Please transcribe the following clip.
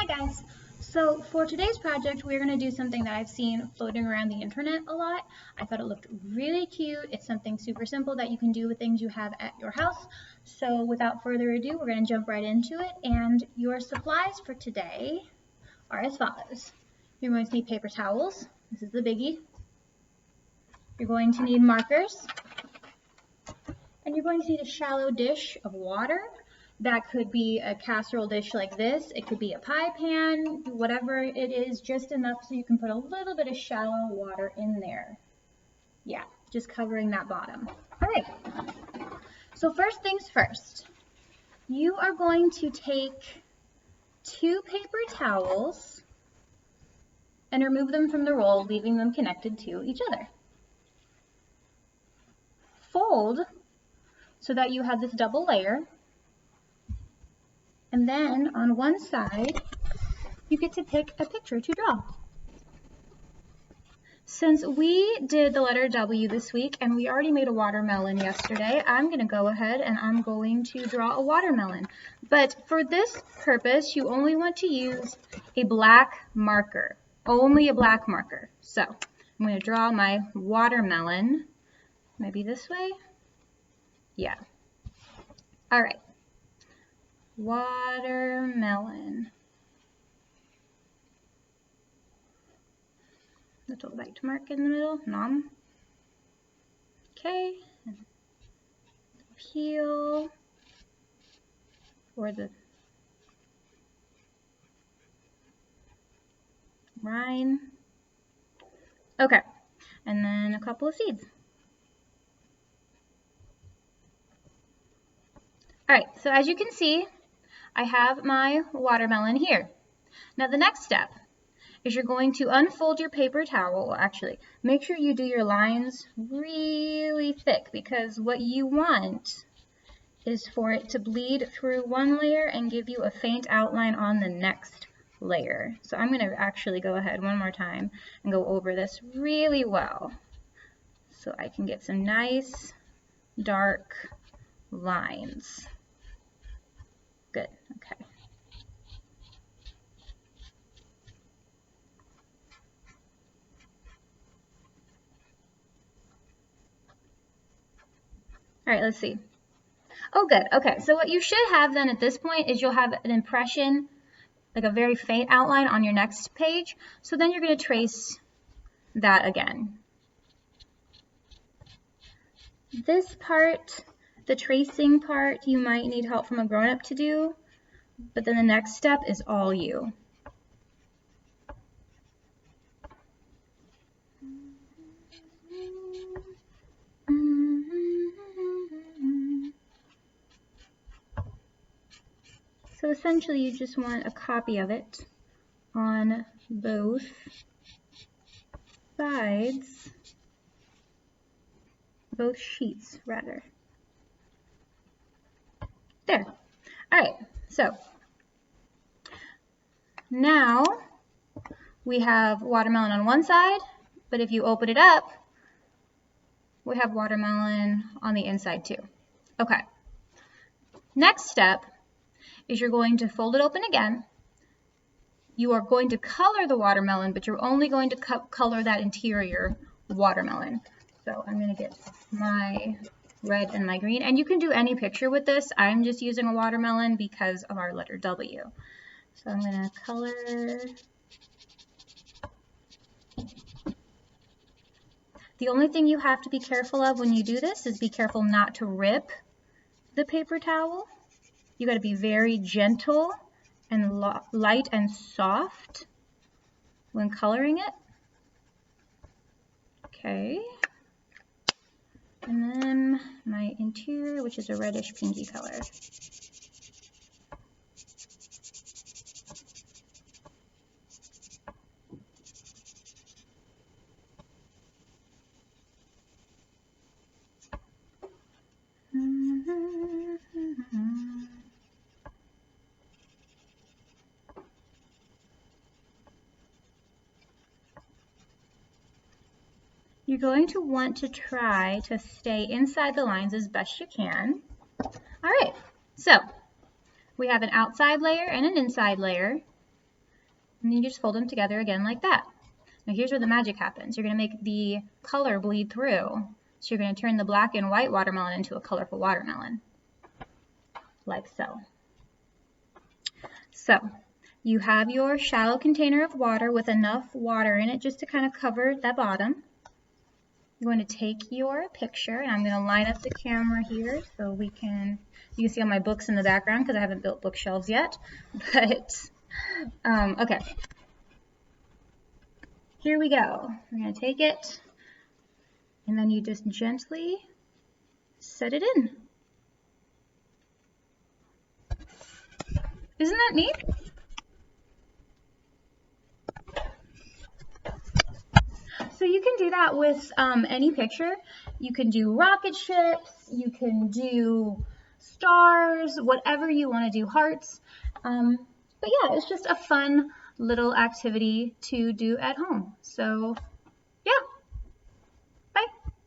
guys. So for today's project, we're going to do something that I've seen floating around the internet a lot. I thought it looked really cute. It's something super simple that you can do with things you have at your house. So without further ado, we're going to jump right into it. And your supplies for today are as follows. You're going to need paper towels. This is the biggie. You're going to need markers. And you're going to need a shallow dish of water. That could be a casserole dish like this. It could be a pie pan, whatever it is, just enough so you can put a little bit of shallow water in there. Yeah, just covering that bottom. All right, so first things first. You are going to take 2 paper towels and remove them from the roll, leaving them connected to each other. Fold so that you have this double layer. And then on one side, you get to pick a picture to draw. Since we did the letter W this week and we already made a watermelon yesterday, I'm going to go ahead and I'm going to draw a watermelon. But for this purpose, you only want to use a black marker, only a black marker. So I'm going to draw my watermelon, maybe this way. Yeah. All right. Watermelon. Little white mark in the middle, nom. Okay. Peel for the rind. Okay. And then a couple of seeds. All right, so as you can see, I have my watermelon here. Now the next step is you're going to unfold your paper towel. Well, actually, make sure you do your lines really thick because what you want is for it to bleed through one layer and give you a faint outline on the next layer. So I'm going to actually go ahead one more time and go over this really well so I can get some nice dark lines. Good, okay. All right, let's see. Oh, good, okay. So what you should have then at this point is you'll have an impression, like a very faint outline on your next page. So then you're gonna trace that again. This part, the tracing part, you might need help from a grown-up to do, but then the next step is all you. So essentially you just want a copy of it on both sides, both sheets rather. There. All right, so now we have watermelon on one side, but if you open it up, we have watermelon on the inside too. Okay. Next step is you're going to fold it open again. You are going to color the watermelon, but you're only going to color that interior watermelon. So I'm going to get my red and my green, and you can do any picture with this. I'm just using a watermelon because of our letter W. So I'm going to color. The only thing you have to be careful of when you do this is be careful not to rip the paper towel. You got to be very gentle and light and soft when coloring it. Okay. And then my interior, which is a reddish pinky color. You're going to want to try to stay inside the lines as best you can. All right, so we have an outside layer and an inside layer. And then you just fold them together again like that. Now here's where the magic happens. You're going to make the color bleed through. So you're going to turn the black and white watermelon into a colorful watermelon, like so. So you have your shallow container of water with enough water in it just to kind of cover that bottom. You're going to take your picture, and I'm going to line up the camera here so you can see all my books in the background because I haven't built bookshelves yet. But okay. Here we go. We're going to take it, and then you just gently set it in. Isn't that neat? So you can do that with any picture. You can do rocket ships, you can do stars, whatever you want to do, hearts. But yeah, it's just a fun little activity to do at home. So